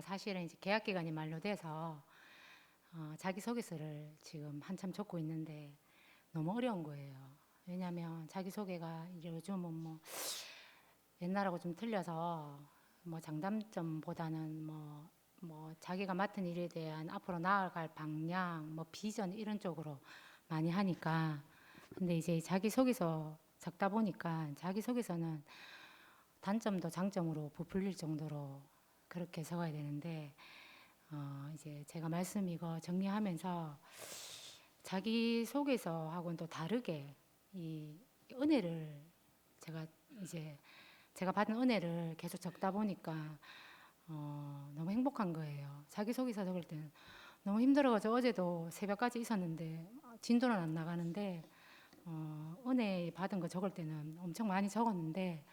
제가 사실은 이제 계약 기간이 만료돼서 자기소개서를 지금 한참 적고 있는데 너무 어려운 거예요. 왜냐하면 자기소개가 이제 요즘은 뭐 옛날하고 좀 틀려서 뭐 장단점보다는 뭐 자기가 맡은 일에 대한 앞으로 나아갈 방향, 뭐 비전 이런 쪽으로 많이 하니까. 근데 이제 자기소개서 적다 보니까 자기소개서는 단점도 장점으로 부풀릴 정도로 그렇게 적어야 되는데, 이제 제가 말씀 이거 정리하면서 자기소개서하고는 또 다르게 이 은혜를 제가 이제 제가 받은 은혜를 계속 적다 보니까 너무 행복한 거예요. 자기소개서 적을 때는 너무 힘들어가지고 어제도 새벽까지 있었는데 진도는 안 나가는데 은혜 받은 거 적을 때는 엄청 많이 적었는데,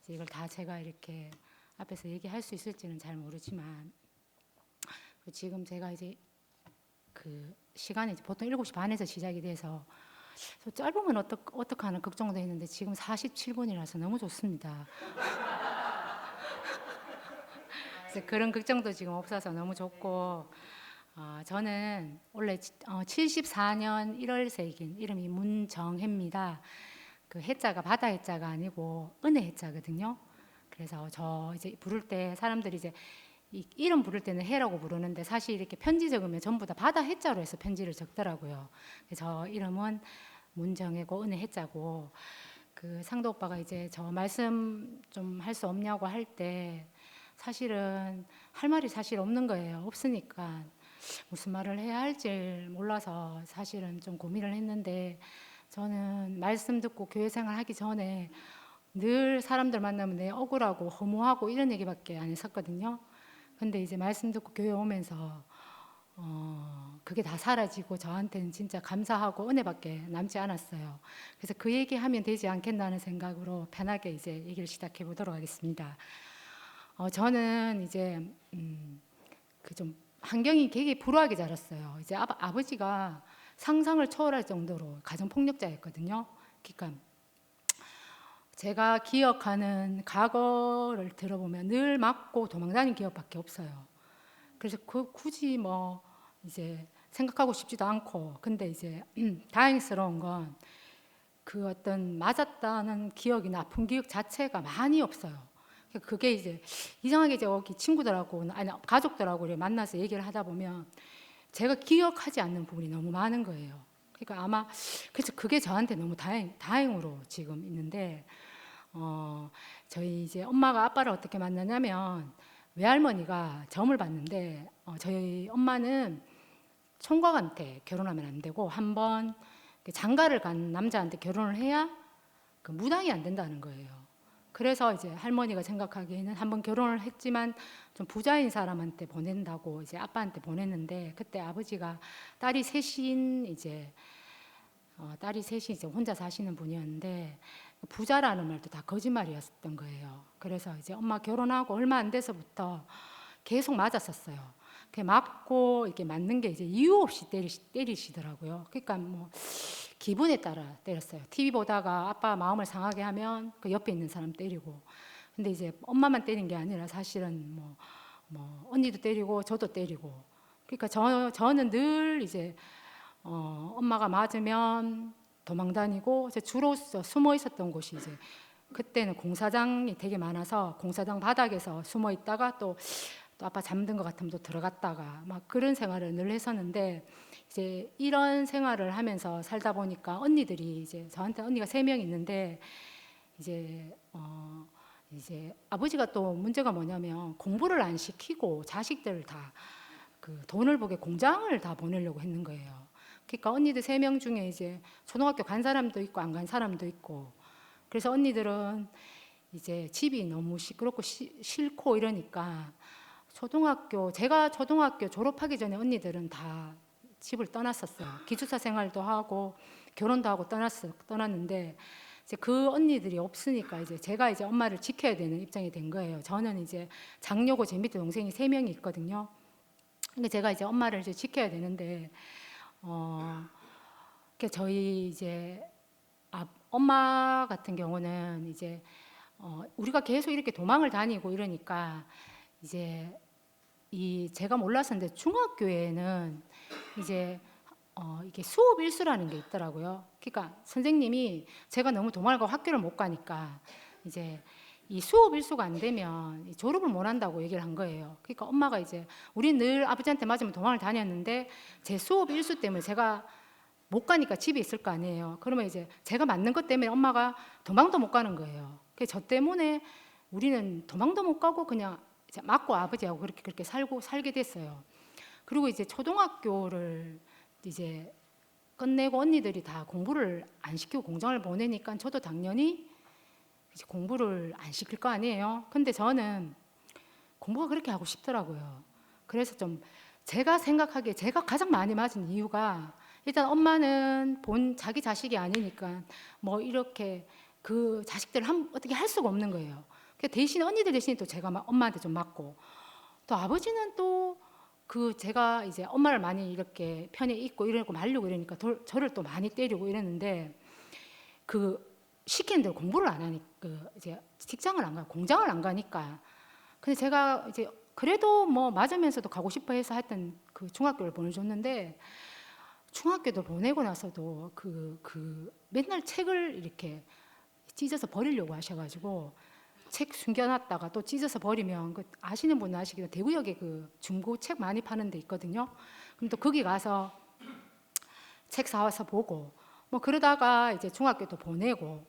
이제 이걸 다 제가 이렇게 앞에서 얘기할 수 있을지는 잘 모르지만, 지금 제가 이제 그 시간이 이제 보통 7시 반에서 시작이 돼서 짧으면 어떡하나 걱정도 했는데 지금 47분이라서 너무 좋습니다. 그래서 그런 걱정도 지금 없어서 너무 좋고, 저는 원래 74년 1월생인 이름이 문정혜입니다. 그 해자가 바다 해자가 아니고 은혜 해자거든요. 그래서 저 이제 부를 때 사람들이 이제 이 이름 부를 때는 해라고 부르는데 사실 이렇게 편지 적으면 전부 다 바다 해자로 해서 편지를 적더라고요. 그래서 저 이름은 문정혜고 은혜 해자고, 그 상도 오빠가 이제 저 말씀 좀 할 수 없냐고 할 때 사실은 할 말이 사실 없는 거예요. 없으니까 무슨 말을 해야 할지 몰라서 사실은 좀 고민을 했는데, 저는 말씀 듣고 교회 생활 하기 전에 늘 사람들 만나면 내 억울하고 허무하고 이런 얘기밖에 안 했었거든요. 근데 이제 말씀 듣고 교회 오면서 그게 다 사라지고 저한테는 진짜 감사하고 은혜밖에 남지 않았어요. 그래서 그 얘기하면 되지 않겠나는 생각으로 편하게 이제 얘기를 시작해 보도록 하겠습니다. 저는 이제 그 좀 환경이 되게 불우하게 자랐어요. 이제 아버지가 상상을 초월할 정도로 가정 폭력자였거든요. 그러니까 제가 기억하는 과거를 들어보면 늘 맞고 도망다닌 기억밖에 없어요. 그래서 굳이 뭐 이제 생각하고 싶지도 않고, 근데 이제 다행스러운 건 그 어떤 맞았다는 기억이나 아픈 기억 자체가 많이 없어요. 그게 이제 이상하게 이제 여기 친구들하고 아니 가족들하고 만나서 얘기를 하다 보면 제가 기억하지 않는 부분이 너무 많은 거예요. 그러니까 아마 그래서 그게 저한테 너무 다행으로 지금 있는데, 저희 이제 엄마가 아빠를 어떻게 만나냐면 외할머니가 점을 봤는데, 저희 엄마는 총각한테 결혼하면 안 되고 한번 장가를 간 남자한테 결혼을 해야 그 무당이 안 된다는 거예요. 그래서 이제 할머니가 생각하기에는 한번 결혼을 했지만 좀 부자인 사람한테 보낸다고 이제 아빠한테 보냈는데, 그때 아버지가 딸이 셋인 이제 딸이 셋이 이제 혼자 사시는 분이었는데 부자라는 말도 다 거짓말이었던 거예요. 그래서 이제 엄마 결혼하고 얼마 안 돼서부터 계속 맞았었어요. 그 맞고 이렇게 맞는 게 이제 이유 없이 때리시더라고요. 그러니까 뭐 기분에 따라 때렸어요. TV 보다가 아빠 마음을 상하게 하면 그 옆에 있는 사람 때리고. 근데 이제 엄마만 때린 게 아니라 사실은 뭐 언니도 때리고 저도 때리고. 그러니까 저는 늘 이제 엄마가 맞으면 도망 다니고, 주로 숨어 있었던 곳이 이제 그때는 공사장이 되게 많아서 공사장 바닥에서 숨어 있다가 또 아빠 잠든 것 같으면 또 들어갔다가 막 그런 생활을 늘 했었는데, 이제 이런 생활을 하면서 살다 보니까 언니들이 이제 저한테 언니가 3명 있는데 이제 아버지가 또 문제가 뭐냐면 공부를 안 시키고 자식들을 다 그 돈을 벌게 공장을 다 보내려고 했는 거예요. 그러니까 언니들 3명 중에 이제 초등학교 간 사람도 있고 안 간 사람도 있고, 그래서 언니들은 이제 집이 너무 시끄럽고 싫고 이러니까 제가 초등학교 졸업하기 전에 언니들은 다 집을 떠났었어요. 기숙사 생활도 하고 결혼도 하고 떠났는데 이제 그 언니들이 없으니까 이제 제가 이제 엄마를 지켜야 되는 입장이 된 거예요. 저는 이제 장녀고 제 밑에 동생이 3명이 있거든요. 근데 제가 이제 엄마를 이제 지켜야 되는데, 저희 이제 엄마 같은 경우는 이제 우리가 계속 이렇게 도망을 다니고 이러니까 이제 이 제가 몰랐었는데 중학교에는 이제 이게 수업 일수라는 게 있더라고요. 그러니까 선생님이 제가 너무 도망을 가고 학교를 못 가니까 이제 이 수업 일수가 안 되면 졸업을 못 한다고 얘기를 한 거예요. 그러니까 엄마가 이제 우리 늘 아버지한테 맞으면 도망을 다녔는데 제 수업 일수 때문에 제가 못 가니까 집에 있을 거 아니에요. 그러면 이제 제가 맞는 것 때문에 엄마가 도망도 못 가는 거예요. 그래서 저 때문에 우리는 도망도 못 가고 그냥 이제 맞고 아버지하고 그렇게 살게 됐어요. 그리고 이제 초등학교를 이제 끝내고 언니들이 다 공부를 안 시키고 공장을 보내니까 저도 당연히 이제 공부를 안 시킬 거 아니에요. 근데 저는 공부가 그렇게 하고 싶더라고요. 그래서 좀 제가 생각하기에 제가 가장 많이 맞은 이유가 일단 엄마는 본 자기 자식이 아니니까 뭐 이렇게 그 자식들을 어떻게 할 수가 없는 거예요. 대신 언니들 대신에 또 제가 엄마한테 좀 맞고 또 아버지는 또 그 제가 이제 엄마를 많이 이렇게 편에 있고 이러고 말리고 이러니까 저를 또 많이 때리고 이랬는데 그 시키는 대로 공부를 안 하니까 이제 직장을 안 가, 공장을 안 가니까. 근데 제가 이제 그래도 뭐 맞으면서도 가고 싶어 해서 하여튼 그 중학교를 보내줬는데 중학교도 보내고 나서도 맨날 책을 이렇게 찢어서 버리려고 하셔가지고 책 숨겨놨다가 또 찢어서 버리면 아시는 분은 아시겠지만 대구역에 그 중고 책 많이 파는 데 있거든요. 그럼 또 거기 가서 책 사와서 보고 뭐 그러다가 이제 중학교도 보내고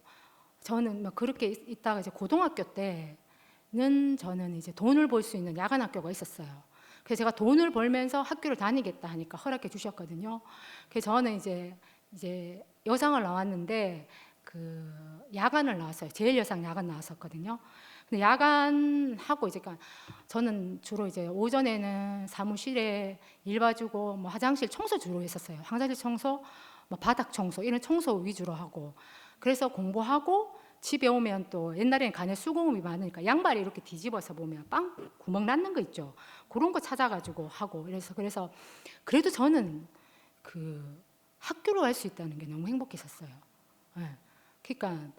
저는 뭐 그렇게 있다가 이제 고등학교 때는 저는 이제 돈을 벌 수 있는 야간 학교가 있었어요. 그래서 제가 돈을 벌면서 학교를 다니겠다 하니까 허락해 주셨거든요. 그래서 저는 이제 여상을 나왔는데 그 야간을 나왔어요. 제일 여상 야간 나왔었거든요. 근데 야간하고 이제 저는 주로 이제 오전에는 사무실에 일 봐주고 뭐 화장실 청소 주로 했었어요. 화장실 청소, 뭐 바닥 청소 이런 청소 위주로 하고 그래서 공부하고 집에 오면 또 옛날에는 간에 수공업이 많으니까 양발이 이렇게 뒤집어서 보면 빵 구멍 났는 거 있죠. 그런 거 찾아가지고 하고 그래서 그래도 저는 그 학교로 갈 수 있다는 게 너무 행복했었어요. 네. 그러니까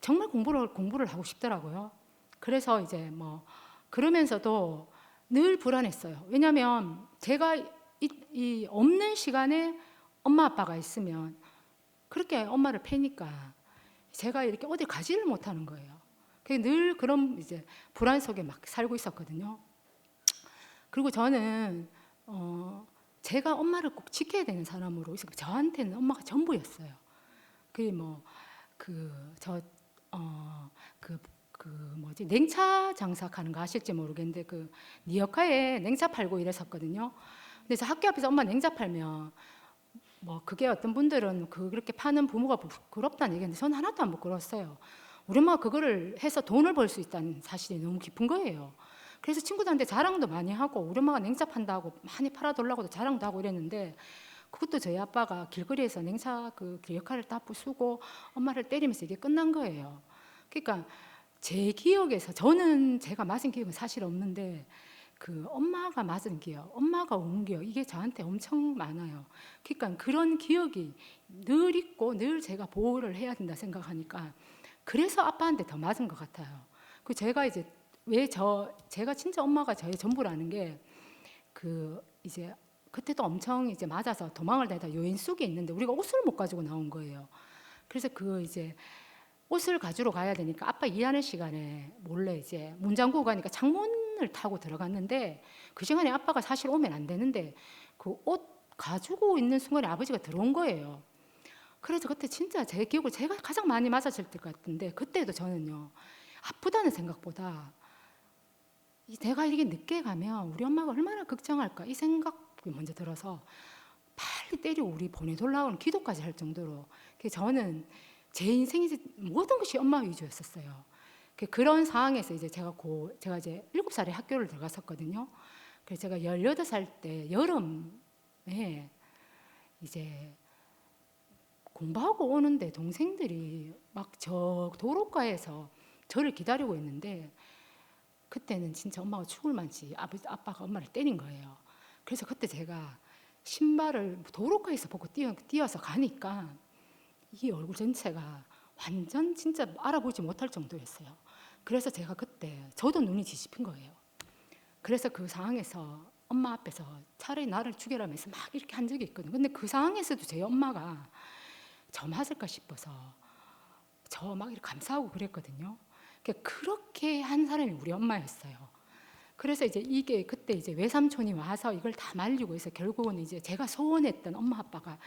정말 공부를 하고 싶더라고요. 그래서 이제 뭐 그러면서도 늘 불안했어요. 왜냐하면 제가 이 없는 시간에 엄마 아빠가 있으면 그렇게 엄마를 패니까 제가 이렇게 어디 가지를 못하는 거예요. 늘 그런 이제 불안 속에 막 살고 있었거든요. 그리고 저는 제가 엄마를 꼭 지켜야 되는 사람으로 있었고 저한테는 엄마가 전부였어요. 뭐지 냉차 장사하는 거 아실지 모르겠는데 그 니어카에 냉차 팔고 이랬었거든요. 근데 저 학교 앞에서 엄마 냉차 팔면 뭐 그게 어떤 분들은 그렇게 파는 부모가 부끄럽다는 얘기인데 저는 하나도 안 부끄러웠어요. 우리 엄마가 그거를 해서 돈을 벌 수 있다는 사실이 너무 깊은 거예요. 그래서 친구들한테 자랑도 많이 하고 우리 엄마가 냉차 판다고 많이 팔아달라고도 자랑도 하고 이랬는데 그것도 저희 아빠가 길거리에서 냉차 그 역할을 다 부수고 엄마를 때리면서 이게 끝난 거예요. 그러니까 제 기억에서 저는 제가 맞은 기억은 사실 없는데 그 엄마가 맞은 기억, 엄마가 운 기억 이게 저한테 엄청 많아요. 그러니까 그런 기억이 늘 있고 늘 제가 보호를 해야 된다 생각하니까 그래서 아빠한테 더 맞은 것 같아요. 그 제가 이제 제가 진짜 엄마가 저의 전부라는 게 그 이제 그때도 엄청 이제 맞아서 도망을 다니다 요인 속에 있는데 우리가 옷을 못 가지고 나온 거예요. 그래서 그 이제 옷을 가지러 가야 되니까 아빠 일하는 시간에 몰래 이제 문 잠그고 가니까 창문을 타고 들어갔는데 그 시간에 아빠가 사실 오면 안 되는데 그 옷 가지고 있는 순간에 아버지가 들어온 거예요. 그래서 그때 진짜 제 기억을 제가 가장 많이 맞았을 것 같은데 그때도 저는요 아프다는 생각보다 내가 이렇게 늦게 가면 우리 엄마가 얼마나 걱정할까 이 생각이 먼저 들어서 빨리 때리고 우리 보내달라고 기도까지 할 정도로 저는 제 인생에 모든 것이 엄마 위주였었어요. 그런 상황에서 이제 제가 이제 7살에 학교를 들어갔었거든요. 그래서 제가 18살 때 여름에 이제 공부하고 오는데 동생들이 막 저 도로가에서 저를 기다리고 있는데 그때는 진짜 엄마가 죽을 만치 아빠가 엄마를 때린 거예요. 그래서 그때 제가 신발을 도로가에서 벗고 뛰어서 가니까 이 얼굴 전체가 완전 진짜 알아보지 못할 정도였어요. 그래서 제가 그때 저도 눈이 뒤집힌 거예요. 그래서 그 상황에서 엄마 앞에서 차라리 나를 죽여라면서 막 이렇게 한 적이 있거든요. 근데 그 상황에서도 제 엄마가 저 맞을까 싶어서 저 막 이렇게 감싸고 그랬거든요. 그렇게 한 사람이 우리 엄마였어요. 그래서 이제 이게 그때 이제 외삼촌이 와서 이걸 다 말리고 해서 결국은 이제 제가 소원했던 엄마 아빠가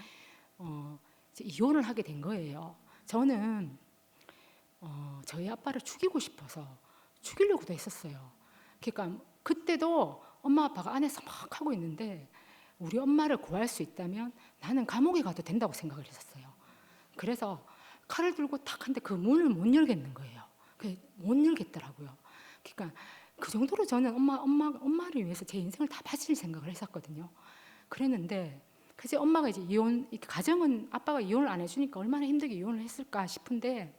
이제 이혼을 하게 된 거예요. 저는 저희 아빠를 죽이고 싶어서 죽이려고도 했었어요. 그러니까 그때도 엄마 아빠가 안에서 막 하고 있는데 우리 엄마를 구할 수 있다면 나는 감옥에 가도 된다고 생각을 했었어요. 그래서 칼을 들고 탁 한데 그 문을 못 열겠는 거예요. 못 열겠더라고요. 그러니까 그 정도로 저는 엄마를 위해서 제 인생을 다 바칠 생각을 했었거든요. 그랬는데 그래서 엄마가 이제 가정은 아빠가 이혼을 안 해주니까 얼마나 힘들게 이혼을 했을까 싶은데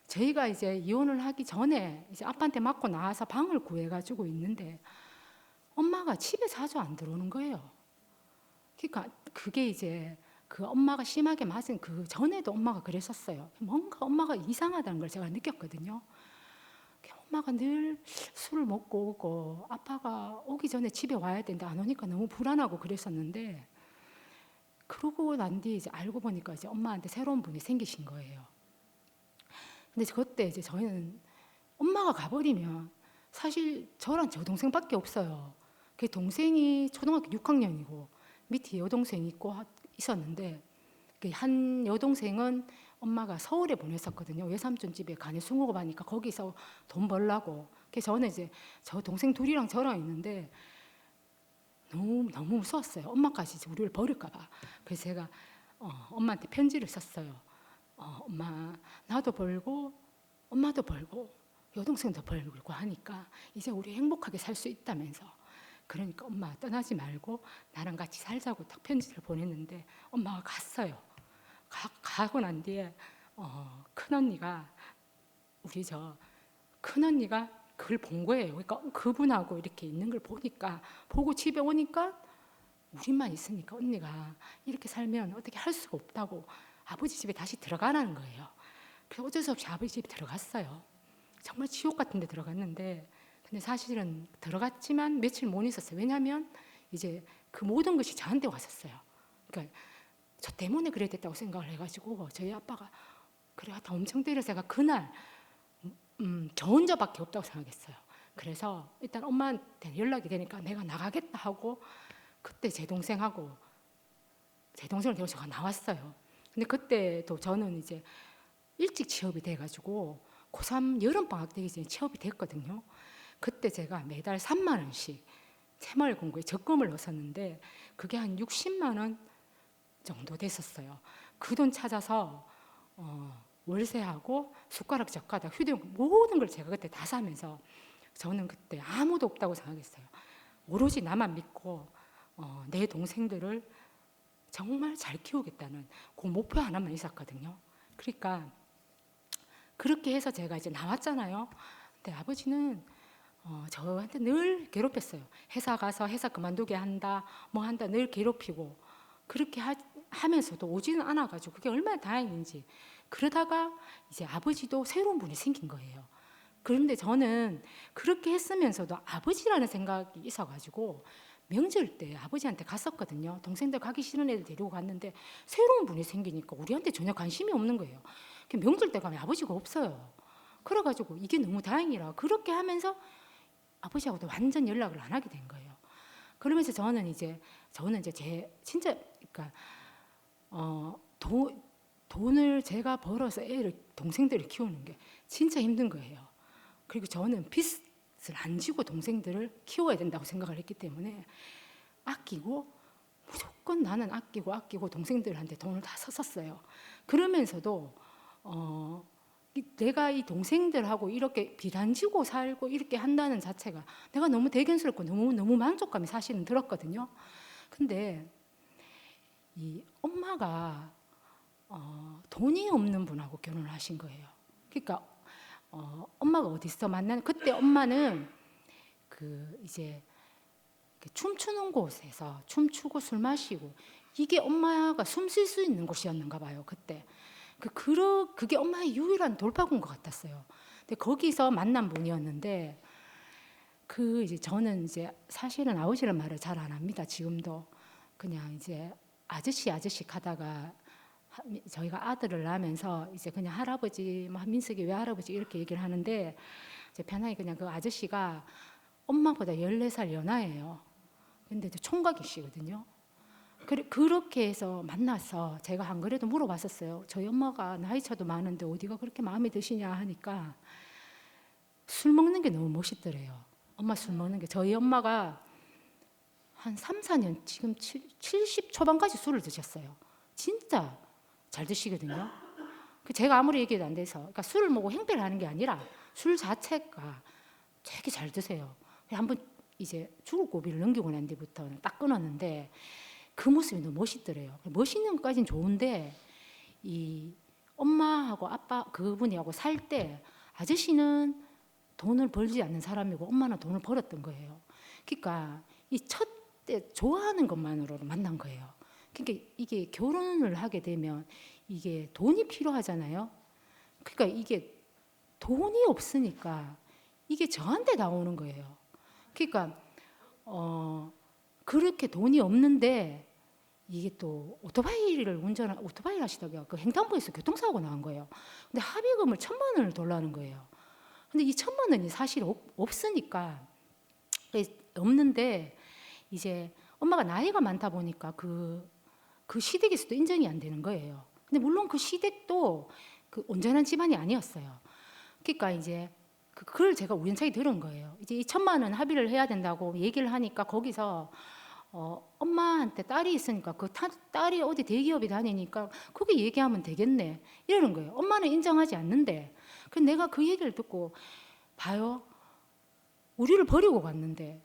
저희가 이제 이혼을 하기 전에 이제 아빠한테 맞고 나와서 방을 구해가지고 있는데 엄마가 집에 자주 안 들어오는 거예요. 그러니까 그게 이제 그 엄마가 심하게 맞은 그 전에도 엄마가 그랬었어요. 뭔가 엄마가 이상하다는 걸 제가 느꼈거든요. 엄마가 늘 술을 먹고 오고 아빠가 오기 전에 집에 와야 되는데 안 오니까 너무 불안하고 그랬었는데 그러고 난 뒤에 이제 알고 보니까 이제 엄마한테 새로운 분이 생기신 거예요. 근데 그때 이제 저희는 엄마가 가버리면 사실 저랑 저 동생밖에 없어요. 그 동생이 초등학교 6학년이고 밑에 여동생이 있고 있었는데 한 여동생은 엄마가 서울에 보냈었거든요. 외삼촌 집에 간에 수목업 하니까 거기서 돈 벌라고. 그래서 저는 이제 저 동생 둘이랑 저랑 있는데 너무 무서웠어요. 엄마까지 이제 우리를 버릴까 봐. 그래서 제가 엄마한테 편지를 썼어요. 엄마 나도 벌고 엄마도 벌고 여동생도 벌고 하니까 이제 우리 행복하게 살 수 있다면서. 그러니까 엄마 떠나지 말고 나랑 같이 살자고 딱 편지를 보냈는데 엄마가 갔어요. 가고 난 뒤에 큰언니가 우리 저 큰언니가 그걸 본 거예요. 그러니까 그분하고 이렇게 있는 걸 보고 집에 오니까 우리만 있으니까 언니가 이렇게 살면 어떻게 할 수가 없다고 아버지 집에 다시 들어가라는 거예요. 그래서 어쩔 수 없이 아버지 집에 들어갔어요. 정말 지옥 같은 데 들어갔는데 근데 사실은 들어갔지만 며칠 못 있었어요. 왜냐하면 이제 그 모든 것이 저한테 왔었어요. 그러니까 저 때문에 그래 됐다고 생각을 해가지고 저희 아빠가 그래 하여튼 엄청 때려서 제가 그날 저 혼자밖에 없다고 생각했어요. 그래서 일단 엄마한테 연락이 되니까 내가 나가겠다 하고 그때 제 동생을 데리고 제가 나왔어요. 근데 그때도 저는 이제 일찍 취업이 돼가지고 고3 여름방학 되기 전에 취업이 됐거든요. 그때 제가 매달 3만 원씩 새마을금고에 적금을 넣었었는데 그게 한 60만 원 정도 됐었어요. 그 돈 찾아서 월세하고 숟가락 젓가락 휴대용 모든 걸 제가 그때 다 사면서 저는 그때 아무도 없다고 생각했어요. 오로지 나만 믿고 내 동생들을 정말 잘 키우겠다는 그 목표 하나만 있었거든요. 그러니까 그렇게 해서 제가 이제 나왔잖아요. 근데 아버지는 저한테 늘 괴롭혔어요. 회사 가서 회사 그만두게 한다, 뭐 한다 늘 괴롭히고 그렇게 하면서도 오지는 않아가지고 그게 얼마나 다행인지. 그러다가 이제 아버지도 새로운 분이 생긴 거예요. 그런데 저는 그렇게 했으면서도 아버지라는 생각이 있어가지고 명절 때 아버지한테 갔었거든요. 동생들 가기 싫은 애들 데리고 갔는데 새로운 분이 생기니까 우리한테 전혀 관심이 없는 거예요. 명절 때 가면 아버지가 없어요. 그래가지고 이게 너무 다행이라 그렇게 하면서 아버지하고도 완전 연락을 안 하게 된 거예요. 그러면서 저는 이제 제 진짜 그러니까 돈을 제가 벌어서 동생들을 키우는 게 진짜 힘든 거예요. 그리고 저는 빚을 안 지고 동생들을 키워야 된다고 생각을 했기 때문에 아끼고 무조건 나는 아끼고 동생들한테 돈을 다 썼었어요. 그러면서도 내가 이 동생들하고 이렇게 빚 안 지고 살고 이렇게 한다는 자체가 내가 너무 대견스럽고 너무 만족감이 사실은 들었거든요. 근데 이 엄마가 돈이 없는 분하고 결혼을 하신 거예요. 그러니까 엄마가 어디서 만난 그때 엄마는 그 이제 춤추는 곳에서 춤추고 술 마시고 이게 엄마가 숨 쉴 수 있는 곳이었는가 봐요. 그때 그게 엄마의 유일한 돌파구인 것 같았어요. 근데 거기서 만난 분이었는데 이제 저는 이제 사실은 아버지란 말을 잘 안 합니다. 지금도 그냥 이제 아저씨 하다가 저희가 아들을 낳으면서 이제 그냥 할아버지, 뭐 민석이 왜 할아버지 이렇게 얘기를 하는데 이제 편하게 그냥 그 아저씨가 엄마보다 14살 연하예요. 근데 총각이시거든요. 그렇게 해서 만나서 제가 안 그래도 물어봤었어요. 저희 엄마가 나이 차도 많은데 어디가 그렇게 마음에 드시냐 하니까 술 먹는 게 너무 멋있더래요. 엄마 술 먹는 게. 저희 엄마가 한 3, 4년 지금 70 초반까지 술을 드셨어요. 진짜 잘 드시거든요. 제가 아무리 얘기해도 안 돼서, 그러니까 술을 먹고 행패를 하는 게 아니라 술 자체가 되게 잘 드세요. 한번 이제 죽을 고비를 넘기고 난 뒤부터는 딱 끊었는데 그 모습이 너무 멋있더래요. 멋있는 것까지는 좋은데 이 엄마하고 아빠 그분이하고 살 때 아저씨는 돈을 벌지 않는 사람이고 엄마는 돈을 벌었던 거예요. 그러니까 이 첫 때 좋아하는 것만으로도 만난 거예요. 그러니까 이게 결혼을 하게 되면 이게 돈이 필요하잖아요. 그러니까 이게 돈이 없으니까 이게 저한테 나오는 거예요. 그러니까 그렇게 돈이 없는데 이게 또 오토바이를 하시다가 그 횡단보도에서 교통사고가 난 거예요. 근데 합의금을 1,000만 원을 달라는 거예요. 근데 이 1,000만 원이 사실 없으니까 없는데 이제 엄마가 나이가 많다 보니까 그 시댁에서도 인정이 안 되는 거예요. 근데 물론 그 시댁도 그 온전한 집안이 아니었어요. 그러니까 이제 그걸 제가 우연찮게 들은 거예요. 이제 이 1,000만 원 합의를 해야 된다고 얘기를 하니까 거기서 엄마한테 딸이 있으니까 그 딸이 어디 대기업에 다니니까 그게 얘기하면 되겠네 이러는 거예요. 엄마는 인정하지 않는데. 근데 내가 그 얘기를 듣고 봐요. 우리를 버리고 갔는데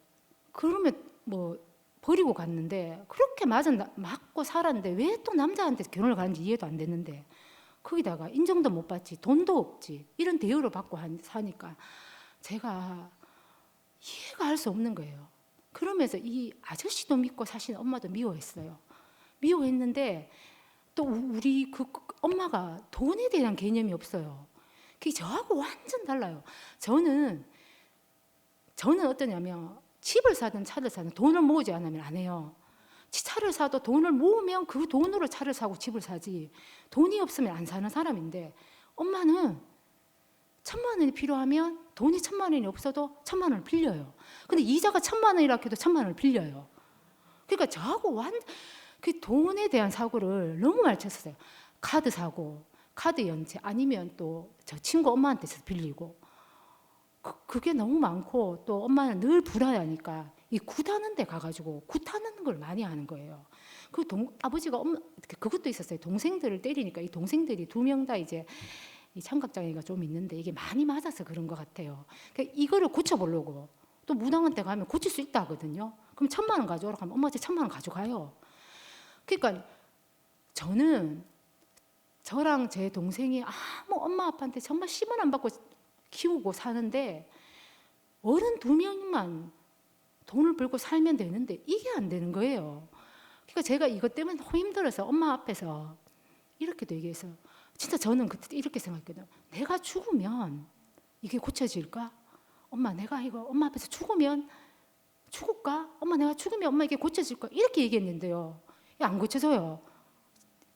그러면 뭐 버리고 갔는데 그렇게 맞고 살았는데 왜 또 남자한테 결혼을 가는지 이해도 안 됐는데 거기다가 인정도 못 받지 돈도 없지 이런 대우를 받고 사니까 제가 이해가 할 수 없는 거예요. 그러면서 이 아저씨도 믿고 사실 엄마도 미워했어요. 미워했는데 또 우리 그 엄마가 돈에 대한 개념이 없어요. 그게 저하고 완전 달라요. 저는 어떠냐면 집을 사든 차를 사든 돈을 모으지 않으면 안 해요. 차를 사도 돈을 모으면 그 돈으로 차를 사고 집을 사지 돈이 없으면 안 사는 사람인데 엄마는 1,000만 원이 필요하면 돈이 1,000만 원이 없어도 1,000만 원을 빌려요. 근데 이자가 1,000만 원이라 해도 1,000만 원을 빌려요. 그러니까 저하고 그 돈에 대한 사고를 너무 많이 쳤어요. 카드 사고, 카드 연체 아니면 또 저 친구 엄마한테서 빌리고 그게 너무 많고 또 엄마는 늘 불안하니까 이 굿하는 데 가가지고 굿하는 걸 많이 하는 거예요. 아버지가 그것도 있었어요. 동생들을 때리니까 이 동생들이 2명 다 이제 이 청각장애가 좀 있는데 이게 많이 맞아서 그런 것 같아요. 그러니까 이거를 고쳐보려고 또 무당한테 가면 고칠 수 있다 하거든요. 그럼 1,000만 원 가져오라고 하면 엄마 제 1,000만 원 가져가요. 그러니까 저랑 제 동생이 아무 엄마 아빠한테 정말 10원 안 받고 키우고 사는데 어른 2명만 돈을 벌고 살면 되는데 이게 안 되는 거예요. 그러니까 제가 이것 때문에 너무 힘들어서 엄마 앞에서 이렇게도 얘기해서 진짜 저는 그때 이렇게 생각했거든요. 내가 죽으면 이게 고쳐질까? 엄마 내가 이거 엄마 앞에서 죽을까? 엄마 내가 죽으면 엄마 이게 고쳐질까? 이렇게 얘기했는데요. 안 고쳐져요.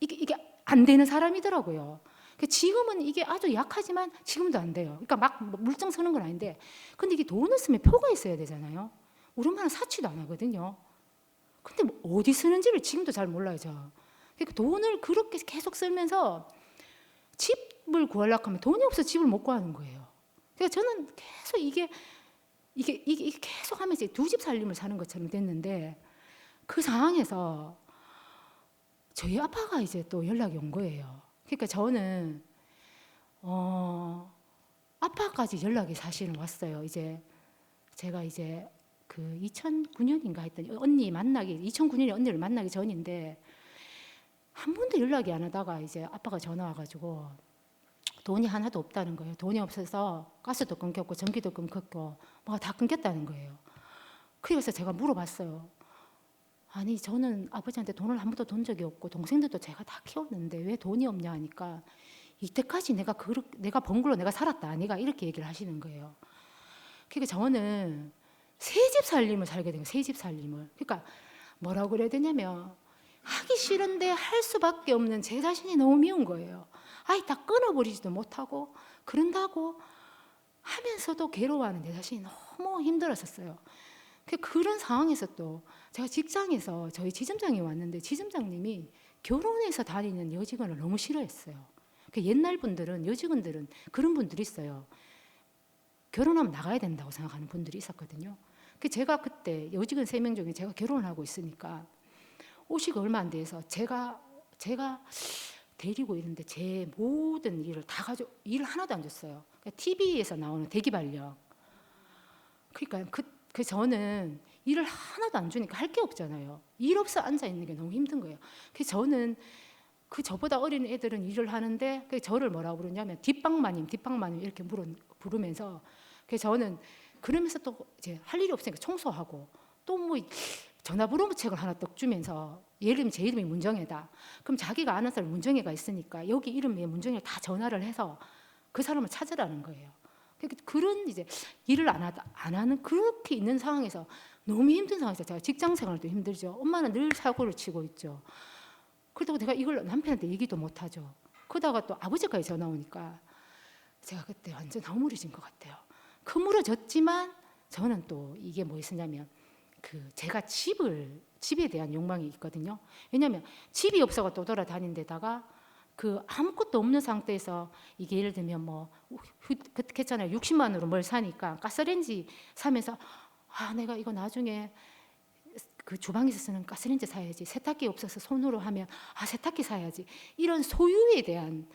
이게 안 되는 사람이더라고요. 지금은 이게 아주 약하지만 지금도 안 돼요. 그러니까 막 물정 서는 건 아닌데 근데 이게 돈을 쓰면 표가 있어야 되잖아요. 우리 엄마는 사치도 안 하거든요. 근데 뭐 어디 쓰는지를 지금도 잘 몰라요. 그러니까 돈을 그렇게 계속 쓰면서 집을 구하려고 하면 돈이 없어서 집을 못 구하는 거예요. 그러니까 저는 계속 이게 계속 하면서 2집 살림을 사는 것처럼 됐는데 그 상황에서 저희 아빠가 이제 또 연락이 온 거예요. 그러니까 저는 아빠까지 연락이 사실은 왔어요. 이제 제가 이제 그 2009년인가 했더니 2009년에 언니를 만나기 전인데 한 번도 연락이 안 하다가 이제 아빠가 전화 와가지고 돈이 하나도 없다는 거예요. 돈이 없어서 가스도 끊겼고 전기도 끊겼고 뭐가 다 끊겼다는 거예요. 그래서 제가 물어봤어요. 아니 저는 아버지한테 돈을 한 번도 돈 적이 없고 동생들도 제가 다 키웠는데 왜 돈이 없냐 하니까 이때까지 내가 번 걸로 내가 살았다 아니가 이렇게 얘기를 하시는 거예요. 그러니까 저는 새 집 살림을 살게 된 거예요. 새 집 살림을. 그러니까 뭐라고 그래야 되냐면 하기 싫은데 할 수밖에 없는 제 자신이 너무 미운 거예요. 아예 다 끊어버리지도 못하고 그런다고 하면서도 괴로워하는 내 자신이 너무 힘들었었어요. 그런 상황에서 또 제가 직장에서 저희 지점장이 왔는데 지점장님이 결혼해서 다니는 여직원을 너무 싫어했어요. 옛날 분들은 여직원들은 그런 분들이 있어요. 결혼하면 나가야 된다고 생각하는 분들이 있었거든요. 제가 그때 여직원 3명 중에 제가 결혼을 하고 있으니까 오시가 얼마 안 돼서 제가 데리고 있는데 제 모든 일을 다 가지고 일을 하나도 안 줬어요. TV에서 나오는 대기발령. 그러니까 저는 일을 하나도 안 주니까 할 게 없잖아요. 일 없어 앉아 있는 게 너무 힘든 거예요. 저는 저보다 어린 애들은 일을 하는데 저를 뭐라고 부르냐면 뒷방마님 이렇게 부르면서 저는 그러면서 또 이제 할 일이 없으니까 청소하고 또 뭐 전화번호책을 하나 떡 주면서 예를 들면 제 이름이 문정혜다. 그럼 자기가 아는 사람 문정혜가 있으니까 여기 이름에 문정혜를 다 전화를 해서 그 사람을 찾으라는 거예요. 그런 이제 일을 안 하는 그렇게 있는 상황에서 너무 힘든 상황에서 제가 직장 생활도 힘들죠. 엄마는 늘 사고를 치고 있죠. 그렇다고 내가 이걸 남편한테 얘기도 못 하죠. 그러다가 또 아버지까지 전화 오니까 제가 그때 완전 허물어진 것 같아요. 허물어졌지만 저는 또 이게 뭐 있었냐면 제가 집에 대한 욕망이 있거든요. 왜냐하면 집이 없어가 또 돌아다닌 데다가 아무것도 없는 상태에서 이게 예를 들면 뭐 그렇잖아요. 60만 원으로 뭘 사니까 가스레인지 사면서 내가 이거 나중에 주방에서 쓰는 가스레인지 사야지. 세탁기 없어서 손으로 하면 세탁기 사야지. 이런 소유에 대한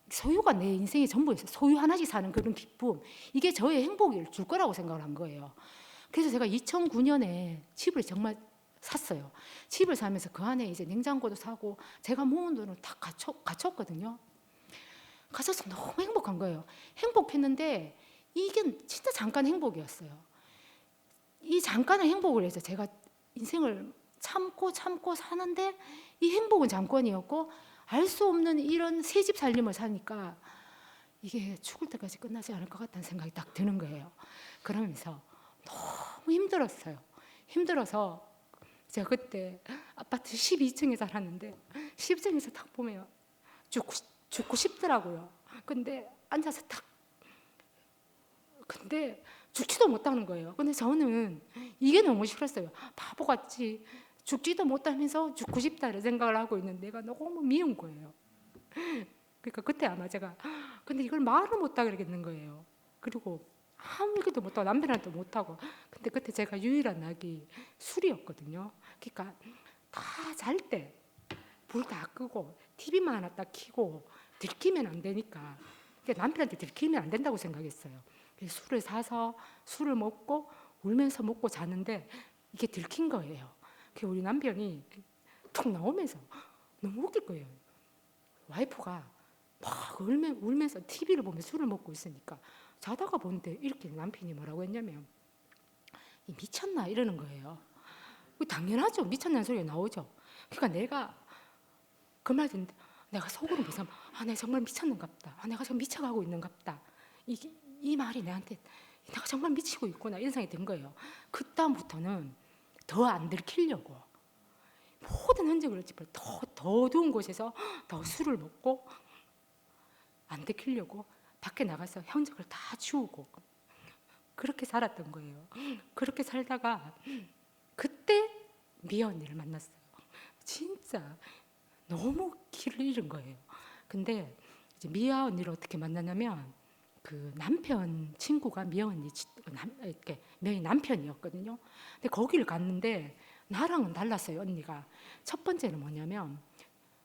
소유가 내 인생의 전부였어요. 소유 하나씩 사는 그런 기쁨. 이게 저의 행복을 줄 거라고 생각을 한 거예요. 그래서 제가 2009년에 집을 정말 샀어요. 집을 사면서 그 안에 이제 냉장고도 사고 제가 모은 돈을 다 갖췄거든요. 갖춰서 너무 행복한 거예요. 행복했는데 이게 진짜 잠깐 행복이었어요. 이 잠깐의 행복을 위해서 제가 인생을 참고 사는데 이 행복은 잠깐이었고 알 수 없는 이런 새 집 살림을 사니까 이게 죽을 때까지 끝나지 않을 것 같다는 생각이 딱 드는 거예요. 그러면서 너무 힘들었어요. 힘들어서 제가 그때 아파트 12층에 살았는데 10층에서 딱 보면 죽고 싶더라고요. 근데 앉아서 근데 죽지도 못하는 거예요. 근데 저는 이게 너무 싫었어요. 바보같이 죽지도 못하면서 죽고 싶다는 생각을 하고 있는 내가 너무 미운 거예요. 그러니까 그때 아마 제가 근데 이걸 말을 못하고 그러겠는 거예요. 그리고 아무 얘기도 못하고 남편한테 못하고. 근데 그때 제가 유일한 낙이 술이었거든요. 그러니까 다 잘 때 불 다 끄고 TV만 하나 딱 켜고 들키면 안 되니까 남편한테 들키면 안 된다고 생각했어요. 그래서 술을 사서 술을 먹고 울면서 먹고 자는데 이게 들킨 거예요. 그래서 우리 남편이 툭 나오면서 너무 웃길 거예요. 와이프가 막 울면서 TV를 보며 술을 먹고 있으니까 자다가 보는데 이렇게 남편이 뭐라고 했냐면 미쳤나 이러는 거예요. 당연하죠. 미쳤다는 소리가 나오죠. 그러니까 내가 그 말 듣는데 내가 속으로 무슨 내가 정말 미쳤는갑다. 내가 지금 미쳐가고 있는갑다. 이 말이 내한테 내가 정말 미치고 있구나 이런 생각이 든 거예요. 그다음부터는 더 안 들키려고 모든 흔적을 더 어두운 곳에서 더 술을 먹고 안 들키려고 밖에 나가서 흔적을 다 치우고 그렇게 살았던 거예요. 그렇게 살다가 그때 미아 언니를 만났어요. 진짜 너무 길을 잃은 거예요. 근데 이제 미아 언니를 어떻게 만나냐면 남편 친구가 미아 언니 명희 남편이었거든요. 근데 거기를 갔는데 나랑은 달랐어요. 언니가 첫 번째는 뭐냐면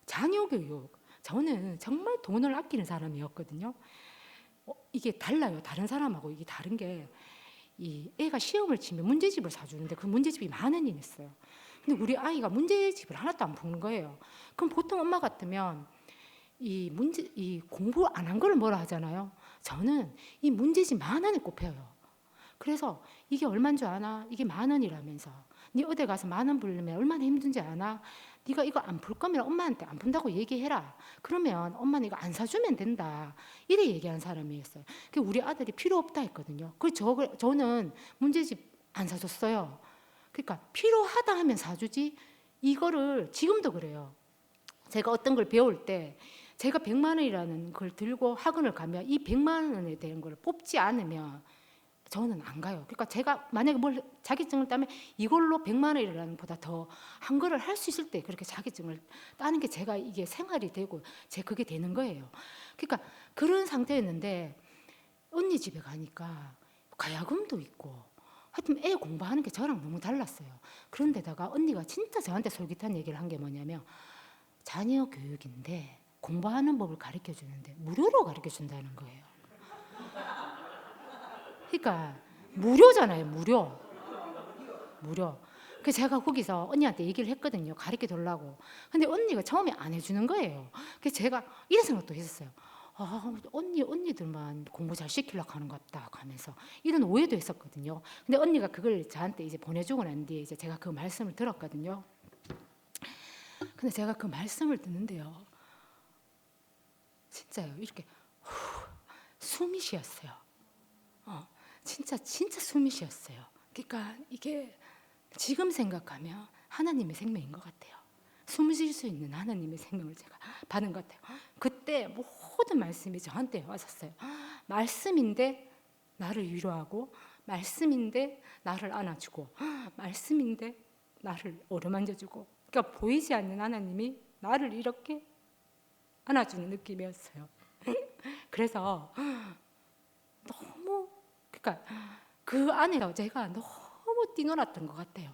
자녀 교육. 저는 정말 돈을 아끼는 사람이었거든요. 이게 달라요. 다른 사람하고 이게 다른 게 이 애가 시험을 치면 문제집을 사주는데 그 문제집이 10,000원이 냈어요. 근데 우리 아이가 문제집을 하나도 안 푸는 거예요. 그럼 보통 엄마 같으면 이 공부 안 한 걸 뭐라 하잖아요. 저는 이 문제집 10,000원에 꼽혀요. 그래서 이게 얼마인 줄 아나? 이게 10,000원이라면서. 네 어디 가서 10,000원 부르면 얼마나 힘든지 아나? 네가 이거 안 풀 거면 엄마한테 안 푼다고 얘기해라. 그러면 엄마는 이거 안 사주면 된다. 이래 얘기한 사람이었어요. 우리 아들이 필요 없다 했거든요. 그래서 저는 문제집 안 사줬어요. 그러니까 필요하다 하면 사주지. 이거를 지금도 그래요. 제가 어떤 걸 배울 때 제가 100만 원이라는 걸 들고 학원을 가면 이 100만 원에 대한 걸 뽑지 않으면 저는 안 가요. 그러니까 제가 만약에 뭘 자격증을 따면 이걸로 100만 원이라는 보다 더 한 거를 할 수 있을 때 그렇게 자격증을 따는 게 제가 이게 생활이 되고 제 그게 되는 거예요. 그러니까 그런 상태였는데 언니 집에 가니까 가야금도 있고 하여튼 애 공부하는 게 저랑 너무 달랐어요. 그런데다가 언니가 진짜 저한테 솔깃한 얘기를 한 게 뭐냐면 자녀 교육인데 공부하는 법을 가르쳐 주는데 무료로 가르쳐 준다는 거예요. 그러니까 무료잖아요. 무료. 그래서 제가 거기서 언니한테 얘기를 했거든요. 가르쳐 달라고. 근데 언니가 처음에 안 해주는 거예요. 그래서 제가 이런 생각도 했었어요. 아, 언니들만 공부 잘 시키려고 하는 것 같다 하면서 이런 오해도 했었거든요. 근데 언니가 그걸 저한테 이제 보내주고 난 뒤에 이제 제가 그 말씀을 들었거든요. 근데 제가 그 말씀을 듣는데요. 진짜요. 이렇게 숨이 쉬었어요. 진짜 숨이 쉬었어요. 그러니까 이게 지금 생각하면 하나님의 생명인 것 같아요. 숨 쉴 수 있는 하나님의 생명을 제가 받은 것 같아요. 그때 모든 말씀이 저한테 왔었어요. 말씀인데 나를 위로하고, 말씀인데 나를 안아주고, 말씀인데 나를 어루만져주고. 그러니까 보이지 않는 하나님이 나를 이렇게 안아주는 느낌이었어요. 그래서 너무, 그러니까 그 안에서 제가 너무 뛰놀았던 것 같아요.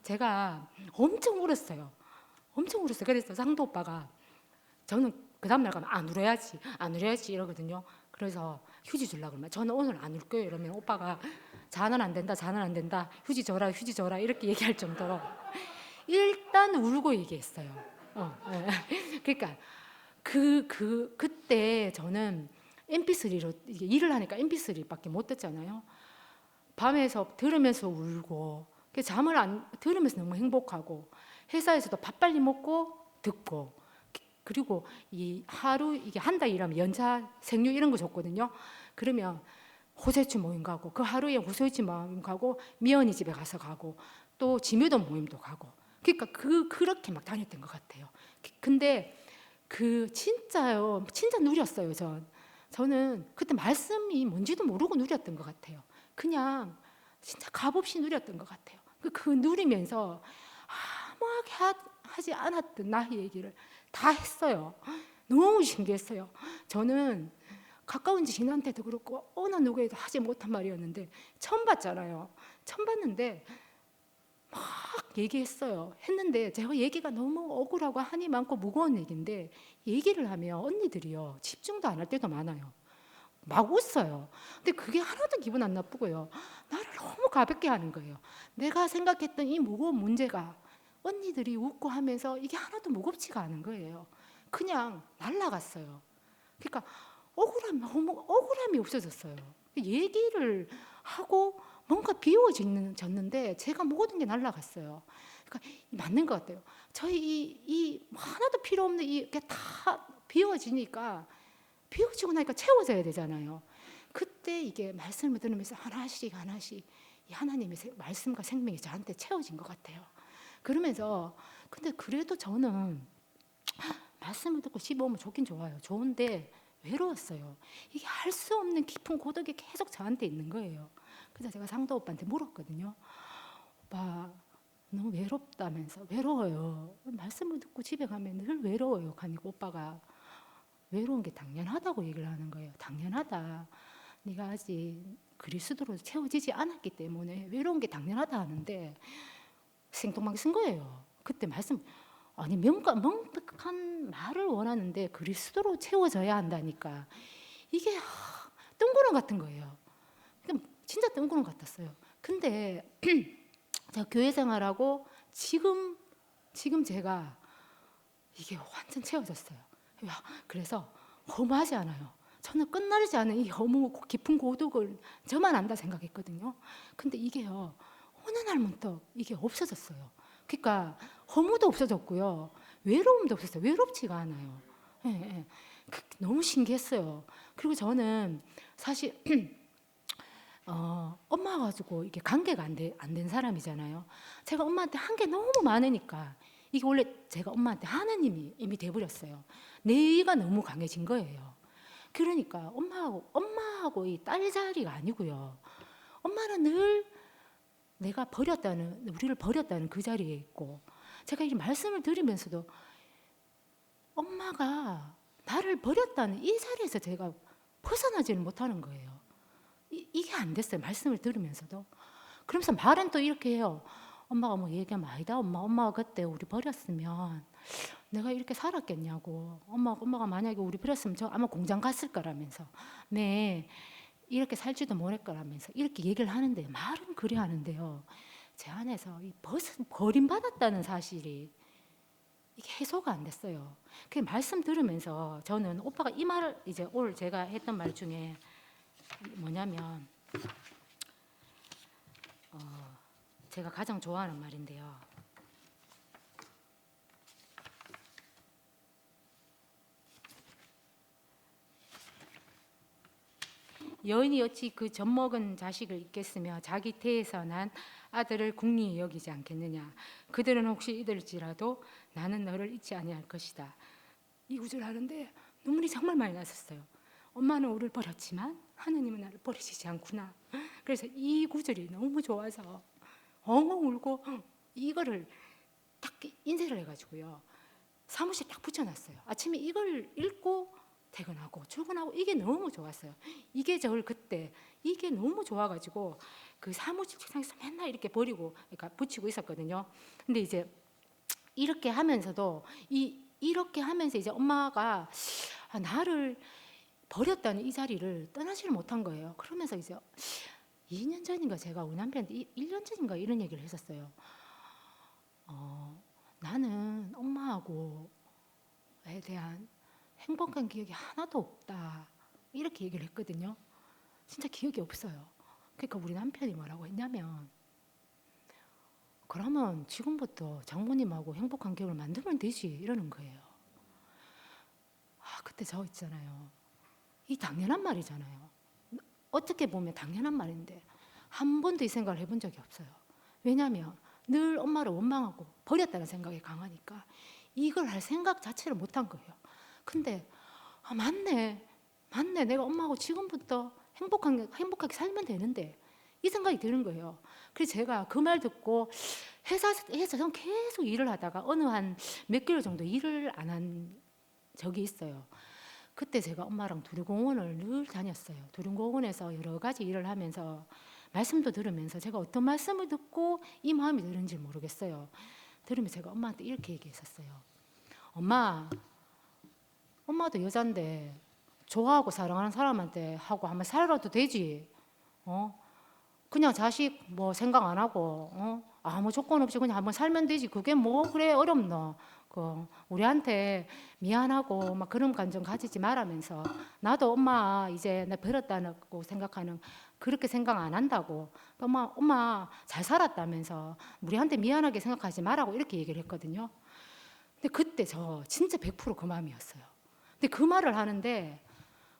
제가 엄청 울었어요. 그래서 상도 오빠가 저는 그 다음날 가면 안 울어야지 이러거든요. 그래서 휴지 주려고 그러면 저는 오늘 안 울게요 이러면 오빠가 자는 안 된다 휴지 줘라 이렇게 얘기할 정도로 일단 울고 얘기했어요. 그러니까 그때 저는 MP3로 일을 하니까 MP3밖에 못 듣잖아요. 밤에서 들으면서 울고 잠을 안 들으면서 너무 행복하고 회사에서도 밥 빨리 먹고 듣고 그리고 이 하루 이게 한 달 일하면 연차 생휴 이런 거 줬거든요. 그러면 호세추 모임 가고 그 하루에 호세추 모임 가고 미연이 집에 가서 가고 또 지뮤돈 모임도 가고 그러니까 그렇게 막 다녔던 것 같아요. 근데 진짜요 진짜 누렸어요. 저는 그때 말씀이 뭔지도 모르고 누렸던 것 같아요. 그냥 진짜 값없이 누렸던 것 같아요. 그 누리면서 아무하게 하지 않았던 나의 얘기를 다 했어요. 너무 신기했어요. 저는 가까운 지인한테도 그렇고 어느 누구에도 하지 못한 말이었는데 처음 봤잖아요. 처음 봤는데 막 얘기했어요. 했는데 제가 얘기가 너무 억울하고 한이 많고 무거운 얘기인데 얘기를 하면 언니들이요 집중도 안 할 때도 많아요. 막 웃어요. 근데 그게 하나도 기분 안 나쁘고요. 나를 너무 가볍게 하는 거예요. 내가 생각했던 이 무거운 문제가 언니들이 웃고 하면서 이게 하나도 무겁지가 않은 거예요. 그냥 날아갔어요. 그러니까 억울함이 없어졌어요. 얘기를 하고 뭔가 비워졌는데 제가 모든 게 날아갔어요. 그러니까 맞는 것 같아요. 저희 이 하나도 필요 없는 이게 다 비워지니까 비워지고 나니까 채워져야 되잖아요. 그때 이게 말씀을 들으면서 하나씩 이 하나님의 말씀과 생명이 저한테 채워진 것 같아요. 그러면서 근데 그래도 저는 말씀을 듣고 씹어오면 좋긴 좋아요. 좋은데 외로웠어요. 이게 할 수 없는 깊은 고독이 계속 저한테 있는 거예요. 그래서 제가 상도 오빠한테 물었거든요. 오빠 너무 외롭다면서. 외로워요. 말씀을 듣고 집에 가면 늘 외로워요. 하니까 오빠가 외로운 게 당연하다고 얘기를 하는 거예요. 당연하다. 네가 아직 그리스도로 채워지지 않았기 때문에 외로운 게 당연하다 하는데 생뚱맞게 쓴 거예요. 그때 말씀 아니 명백한 말을 원하는데 그리스도로 채워져야 한다니까 이게 뜬구름 같은 거예요. 진짜 뜬구름 같았어요. 근데 제가 교회 생활하고 지금 제가 이게 완전 채워졌어요. 그래서 허무하지 않아요. 저는 끝나지 않은 이 깊은 고독을 저만 안다 생각했거든요. 근데 이게요 어느 날부터 이게 없어졌어요. 그러니까 허무도 없어졌고요, 외로움도 없었어요. 외롭지가 않아요. 너무 신기했어요. 그리고 저는 사실 엄마 가지고 이게 관계가 안 된 사람이잖아요. 제가 엄마한테 한 게 너무 많으니까 이게 원래 제가 엄마한테 하느님이 이미 돼버렸어요. 내가 너무 강해진 거예요. 그러니까 엄마하고 이 딸 자리가 아니고요. 엄마는 늘 우리를 버렸다는 그 자리에 있고, 제가 이 말씀을 드리면서도 엄마가 나를 버렸다는 이 자리에서 제가 벗어나지를 못하는 거예요. 이게 안 됐어요. 말씀을 들으면서도. 그러면서 말은 또 이렇게 해요. 엄마가 뭐 얘기하면 아니다. 엄마가 그때 우리 버렸으면 내가 이렇게 살았겠냐고. 엄마가 만약에 우리 버렸으면 저 아마 공장 갔을 거라면서. 네. 이렇게 살지도 못할 거라면서 이렇게 얘기를 하는데, 말은 그래 하는데요. 제 안에서 버림받았다는 사실이 이게 해소가 안 됐어요. 그 말씀 들으면서 저는 오빠가 이 말을 이제 오늘 제가 했던 말 중에 뭐냐면 제가 가장 좋아하는 말인데요. 여인이 어찌 그 젖먹은 자식을 잊겠으며 자기 태에서 난 아들을 궁리히 여기지 않겠느냐. 그들은 혹시 잊을지라도 나는 너를 잊지 아니할 것이다. 이 구절 하는데 눈물이 정말 많이 났었어요. 엄마는 우리를 버렸지만 하느님은 나를 버리시지 않구나. 그래서 이 구절이 너무 좋아서 엉엉 울고 이거를 딱 인쇄를 해가지고요, 사무실에 딱 붙여놨어요. 아침에 이걸 읽고 퇴근하고 출근하고 이게 너무 좋았어요. 이게 그때 이게 너무 좋아가지고 그 사무실 책상에서 맨날 이렇게 버리고, 그러니까 붙이고 있었거든요. 근데 이제 이렇게 하면서도 이렇게 하면서 이제 엄마가 나를 버렸다는 이 자리를 떠나지를 못한 거예요. 그러면서 이제 2년 전인가 제가 우리 남편한테 1년 전인가 이런 얘기를 했었어요. 나는 엄마하고에 대한 행복한 기억이 하나도 없다, 이렇게 얘기를 했거든요. 진짜 기억이 없어요. 그러니까 우리 남편이 뭐라고 했냐면, 그러면 지금부터 장모님하고 행복한 기억을 만들면 되지, 이러는 거예요. 그때 저 있잖아요, 이 당연한 말이잖아요. 어떻게 보면 당연한 말인데 한 번도 이 생각을 해본 적이 없어요. 왜냐하면 늘 엄마를 원망하고 버렸다는 생각이 강하니까 이걸 할 생각 자체를 못한 거예요. 근데 맞네, 내가 엄마하고 지금부터 행복하게 살면 되는데, 이 생각이 드는 거예요. 그래서 제가 그 말 듣고 회사에서 전 계속 일을 하다가 어느 한 몇 개월 정도 일을 안 한 적이 있어요. 그때 제가 엄마랑 두류공원을 늘 다녔어요. 두류공원에서 여러 가지 일을 하면서 말씀도 들으면서 제가 어떤 말씀을 듣고 이 마음이 드는지 모르겠어요. 들으면 제가 엄마한테 이렇게 얘기했었어요. 엄마도 여잔데 좋아하고 사랑하는 사람한테 하고 한번 살아도 되지. 그냥 자식 뭐 생각 안 하고 아무 조건 없이 그냥 한번 살면 되지. 그게 뭐 그래 어렵노. 우리한테 미안하고 막 그런 감정 가지지 말라면서, 나도 엄마 이제 나 버렸다고 생각하는, 그렇게 생각 안 한다고, 엄마 잘 살았다면서 우리한테 미안하게 생각하지 말라고 이렇게 얘기를 했거든요. 근데 그때 저 진짜 100%그 마음이었어요. 근데 그 말을 하는데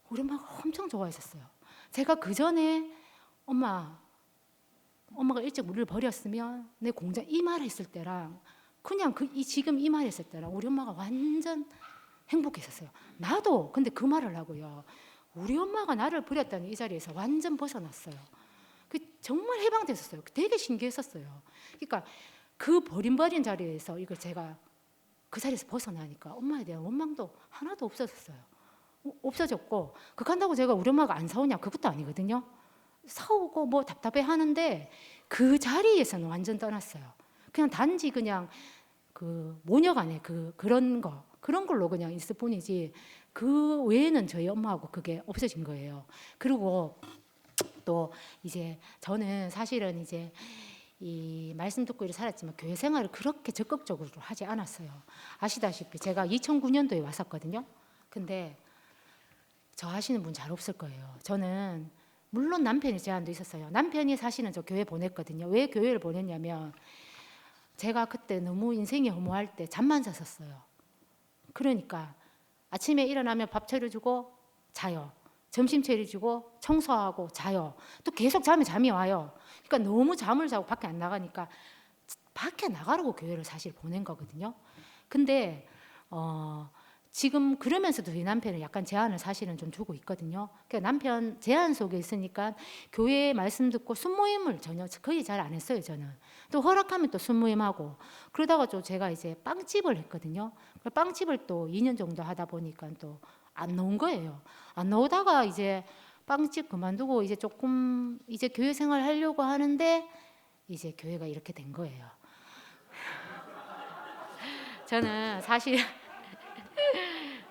우리 엄마가 엄청 좋아했었어요. 제가 그 전에 엄마가 일찍 우리를 버렸으면 내 공장 이 말 했을 때랑 그냥 지금 이 말 했을 때랑 우리 엄마가 완전 행복했었어요. 나도 근데 그 말을 하고요, 우리 엄마가 나를 버렸다는 이 자리에서 완전 벗어났어요. 정말 해방됐었어요. 되게 신기했었어요. 그러니까 그 버린 자리에서 이걸 제가 그 자리에서 벗어나니까 엄마에 대한 원망도 하나도 없어졌어요. 없어졌고, 그렇다고 제가 우리 엄마가 안 싸우냐, 그것도 아니거든요. 싸우고 뭐 답답해 하는데 그 자리에서는 완전 떠났어요. 그냥 단지 그냥 그 모녀 간에 그런 걸로 그냥 있을 뿐이지, 그 외에는 저희 엄마하고 그게 없어진 거예요. 그리고 또 이제 저는 사실은 이제 이 말씀 듣고 이렇게 살았지만 교회 생활을 그렇게 적극적으로 하지 않았어요. 아시다시피 제가 2009년도에 왔었거든요. 근데 저 아시는 분 잘 없을 거예요. 저는 물론 남편이 제안도 있었어요. 남편이 사실은 저 교회 보냈거든요. 왜 교회를 보냈냐면 제가 그때 너무 인생이 허무할 때 잠만 잤었어요. 그러니까 아침에 일어나면 밥 차려주고 자요. 점심 차려주고 청소하고 자요. 또 계속 자면 잠이 와요. 그러니까 너무 잠을 자고 밖에 안 나가니까 밖에 나가라고 교회를 사실 보낸 거거든요. 근데 지금 그러면서도 저희 남편은 약간 제한을 사실은 좀 두고 있거든요. 그러니까 남편 제한 속에 있으니까 교회 말씀 듣고 순모임을 전혀 거의 잘 안 했어요. 저는 또 허락하면 또 순모임하고 그러다가 또 제가 이제 빵집을 했거든요. 빵집을 또 2년 정도 하다 보니까 또 안 나온 거예요. 안 나오다가 이제 빵집 그만두고 이제 조금 이제 교회 생활 하려고 하는데 이제 교회가 이렇게 된 거예요. 저는 사실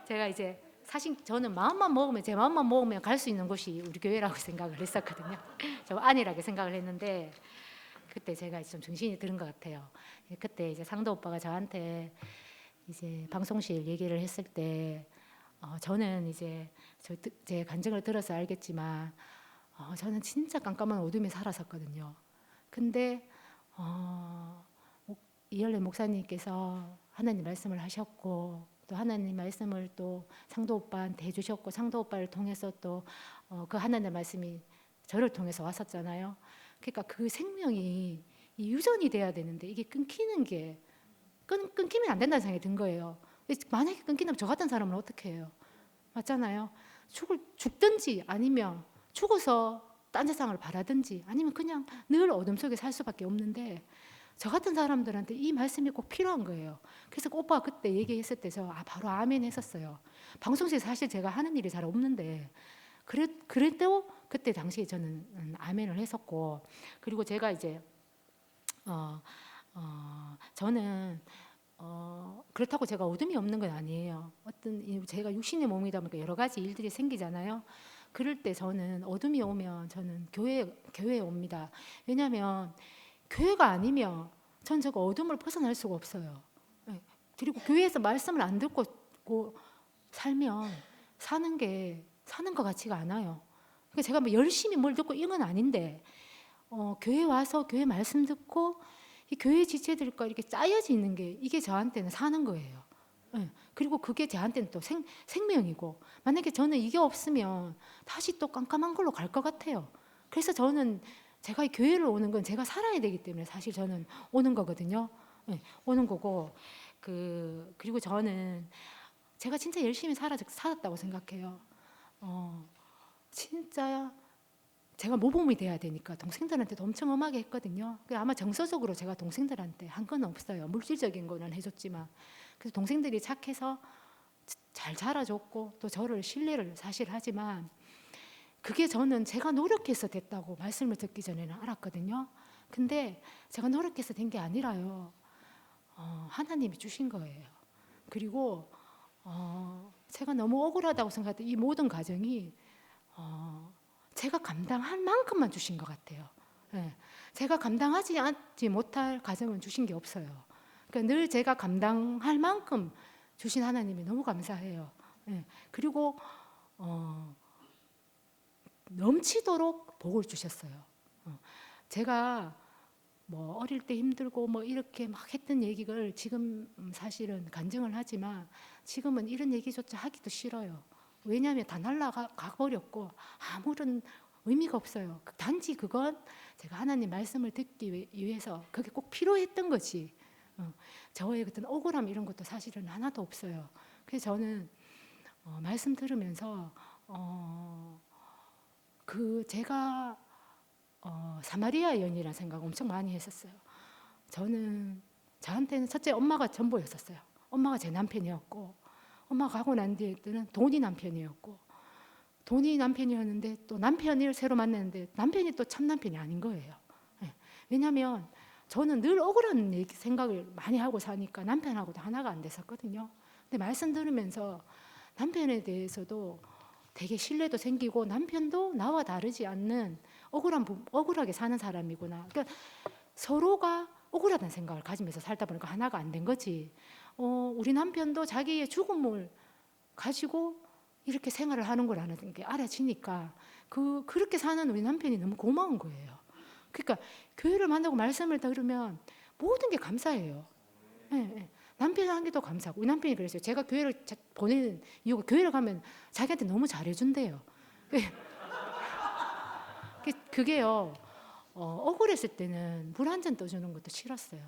제가 이제 사실 저는 마음만 먹으면 제 마음만 먹으면 갈 수 있는 곳이 우리 교회라고 생각을 했었거든요. 저 안일하게 생각을 했는데 그때 제가 좀 정신이 들은 것 같아요. 그때 이제 상도 오빠가 저한테 이제 방송실 얘기를 했을 때 저는 이제 제 간증을 들어서 알겠지만 저는 진짜 깜깜한 어둠에 살았었거든요. 근데 이열래 목사님께서 하나님 말씀을 하셨고 또 하나님 말씀을 또 상도 오빠한테 해주셨고 상도 오빠를 통해서 또 그 하나님 말씀이 저를 통해서 왔었잖아요. 그러니까 그 생명이 이 유전이 돼야 되는데 이게 끊기는 게 끊기면 안 된다는 생각이 든 거예요. 만약에 끊긴다면 저 같은 사람은 어떻게 해요? 맞잖아요. 죽든지 아니면 죽어서 딴 세상을 바라든지 아니면 그냥 늘 어둠 속에 살 수밖에 없는데 저 같은 사람들한테 이 말씀이 꼭 필요한 거예요. 그래서 오빠가 그때 얘기했을 때 저 바로 아멘 했었어요. 방송국에서 사실 제가 하는 일이 잘 없는데 그래도 그때 당시에 저는 아멘을 했었고 그리고 제가 이제 저는 그렇다고 제가 어둠이 없는 건 아니에요. 제가 육신의 몸이다 보니까 여러 가지 일들이 생기잖아요. 그럴 때 저는 어둠이 오면 저는 교회에 옵니다. 왜냐하면 교회가 아니면 전 저거 어둠을 벗어날 수가 없어요. 그리고 교회에서 말씀을 안 듣고 살면 사는 것 같지가 않아요. 그러니까 제가 뭐 열심히 뭘 듣고 이건 아닌데 교회 와서 교회 말씀 듣고 이 교회 지체들과 이렇게 짜여져 있는 게 이게 저한테는 사는 거예요. 그리고 그게 저한테는 또 생명이고 만약에 저는 이게 없으면 다시 또 깜깜한 걸로 갈 것 같아요. 그래서 저는 제가 이 교회를 오는 건 제가 살아야 되기 때문에 사실 저는 오는 거거든요. 오는 거고 그리고 저는 제가 진짜 열심히 살았다고 생각해요. 진짜 제가 모범이 돼야 되니까 동생들한테도 엄청 엄하게 했거든요. 아마 정서적으로 제가 동생들한테 한 건 없어요. 물질적인 거는 해줬지만 그래서 동생들이 착해서 잘 자라줬고 또 저를 신뢰를 사실 하지만 그게 저는 제가 노력해서 됐다고 말씀을 듣기 전에는 알았거든요. 근데 제가 노력해서 된 게 아니라요. 하나님이 주신 거예요. 그리고 제가 너무 억울하다고 생각했던 이 모든 과정이 제가 감당할 만큼만 주신 것 같아요. 제가 감당하지 못할 과정은 주신 게 없어요. 그러니까 늘 제가 감당할 만큼 주신 하나님이 너무 감사해요. 그리고 넘치도록 복을 주셨어요. 제가 뭐 어릴 때 힘들고 뭐 이렇게 막 했던 얘기를 지금 사실은 간증을 하지만 지금은 이런 얘기조차 하기도 싫어요. 왜냐하면 다 날아가 버렸고 아무런 의미가 없어요. 단지 그건 제가 하나님 말씀을 듣기 위해서 그게 꼭 필요했던 거지. 저의 어떤 억울함 이런 것도 사실은 하나도 없어요. 그래서 저는 말씀 들으면서 제가 사마리아 여인이라는 생각을 엄청 많이 했었어요. 저한테는 첫째 엄마가 전부였었어요. 엄마가 제 남편이었고 엄마가 가고 난 뒤에는 돈이 남편이었고 돈이 남편이었는데 또 남편을 새로 만났는데 남편이 또 참 남편이 아닌 거예요. 왜냐하면 저는 늘 억울한 생각을 많이 하고 사니까 남편하고도 하나가 안 됐었거든요. 근데 말씀 들으면서 남편에 대해서도 되게 신뢰도 생기고 남편도 나와 다르지 않는 억울하게 사는 사람이구나. 그러니까 서로가 억울하다는 생각을 가지면서 살다 보니까 하나가 안 된 거지. 우리 남편도 자기의 죽음을 가지고 이렇게 생활을 하는 거라는 게 알아지니까 그렇게 사는 우리 남편이 너무 고마운 거예요. 그러니까 교회를 만나고 말씀을 들으면 모든 게 감사해요. 남편이 한 게 더 감사하고 우리 남편이 그랬어요. 제가 교회를 보내는 이유가 교회를 가면 자기한테 너무 잘해준대요. 그게요. 억울했을 때는 물 한 잔 떠주는 것도 싫었어요.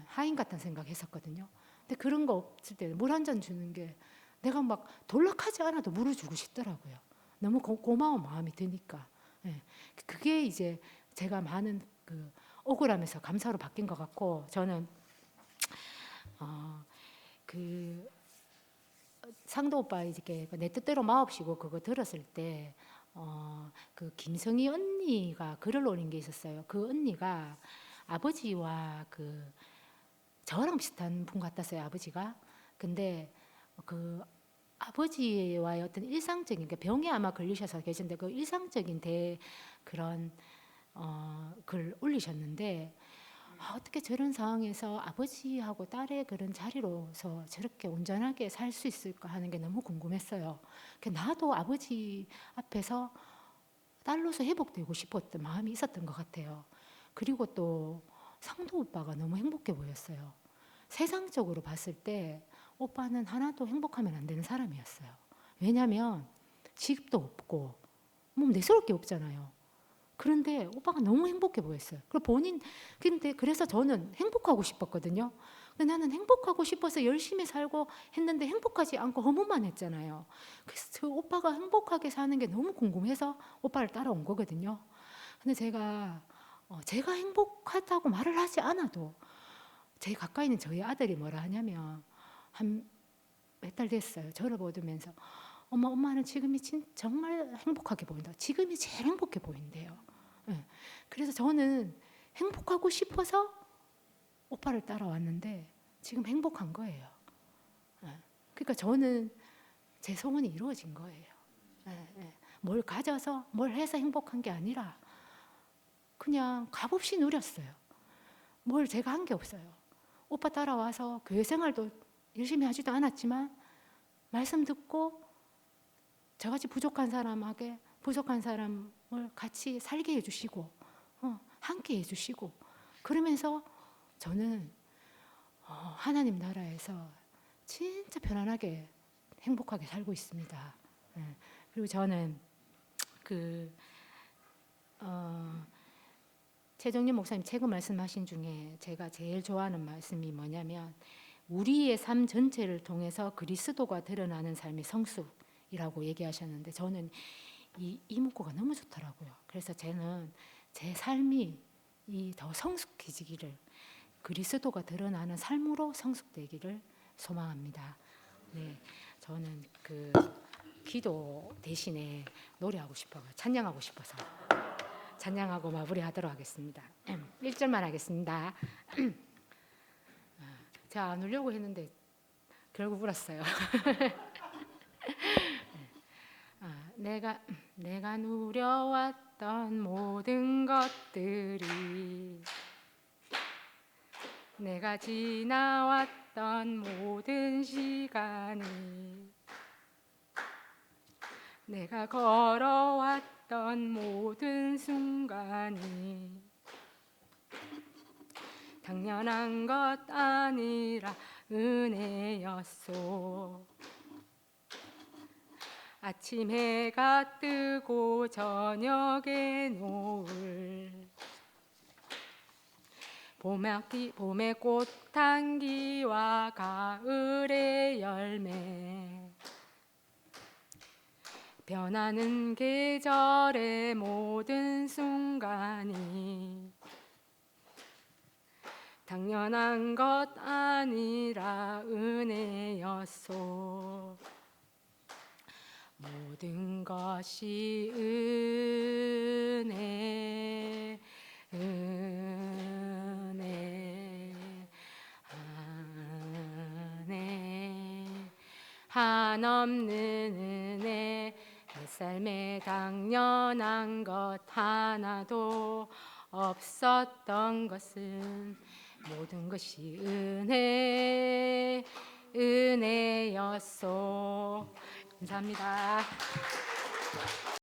하인 같은 생각했었거든요. 근데 그런 거 없을 때는 물 한 잔 주는 게 내가 막 돌락하지 않아도 물을 주고 싶더라고요. 너무 고마운 마음이 드니까. 예. 그게 이제 제가 많은 그 억울하면서 감사로 바뀐 것 같고, 저는 그 상도 오빠 이렇게 내 뜻대로 마옵시고 그거 들었을 때 그 김성희 언니가 글을 올린 게 있었어요. 그 언니가 아버지와 그 저랑 비슷한 분 같았어요, 아버지가. 근데 그 아버지와의 어떤 일상적인, 그러니까 병에 아마 걸리셔서 계신데 그 일상적인 그런 글 올리셨는데, 어떻게 저런 상황에서 아버지하고 딸의 그런 자리로서 저렇게 온전하게 살 수 있을까 하는 게 너무 궁금했어요. 나도 아버지 앞에서 딸로서 회복되고 싶었던 마음이 있었던 것 같아요. 그리고 또 상도 오빠가 너무 행복해 보였어요. 세상적으로 봤을 때 오빠는 하나도 행복하면 안 되는 사람이었어요. 왜냐하면 직업도 없고 몸 내세울 게 없잖아요. 그런데 오빠가 너무 행복해 보였어요. 근데 그래서 저는 행복하고 싶었거든요. 근데 나는 행복하고 싶어서 열심히 살고 했는데 행복하지 않고 허무만 했잖아요. 그래서 저 오빠가 행복하게 사는 게 너무 궁금해서 오빠를 따라온 거거든요. 근데 제가 행복하다고 말을 하지 않아도 제 가까이 있는 저희 아들이 뭐라 하냐면, 한 몇 달 됐어요. 저를 보면서 엄마는 지금이 정말 행복하게 보인다. 지금이 제일 행복해 보인대요. 네. 그래서 저는 행복하고 싶어서 오빠를 따라왔는데 지금 행복한 거예요. 네. 그러니까 저는 제 소원이 이루어진 거예요. 네, 네. 뭘 가져서 뭘 해서 행복한 게 아니라 그냥 값없이 누렸어요. 뭘 제가 한 게 없어요. 오빠 따라와서 교회 생활도 열심히 하지도 않았지만 말씀 듣고 저같이 부족한 사람을 같이 살게 해주시고 함께 해주시고, 그러면서 저는 하나님 나라에서 진짜 편안하게 행복하게 살고 있습니다. 그리고 저는 최정림 목사님 최근 말씀하신 중에 제가 제일 좋아하는 말씀이 뭐냐면, 우리의 삶 전체를 통해서 그리스도가 드러나는 삶의 성숙이라고 얘기하셨는데, 저는 이 문구가 너무 좋더라고요. 그래서 저는 제 삶이 더 성숙해지기를, 그리스도가 드러나는 삶으로 성숙되기를 소망합니다. 네, 저는 기도 대신에 노래하고 싶어요. 찬양하고 싶어서 찬양하고 마무리하도록 하겠습니다. 1절만 하겠습니다. 제가 안 울려고 했는데 결국 울었어요. 내가 누려왔던 모든 것들이, 내가 지나왔던 모든 시간이, 내가 걸어왔던 모든 순간이 당연한 것 아니라 은혜였소. 아침 해가 뜨고 저녁에 노을, 봄의 꽃향기와 가을의 열매, 변하는 계절의 모든 순간이 당연한 것 아니라 은혜였소. 모든 것이 은혜, 은혜, 한없는 은혜. 내 삶에 당연한 것 하나도 없었던 것은 모든 것이 은혜였소. 감사합니다.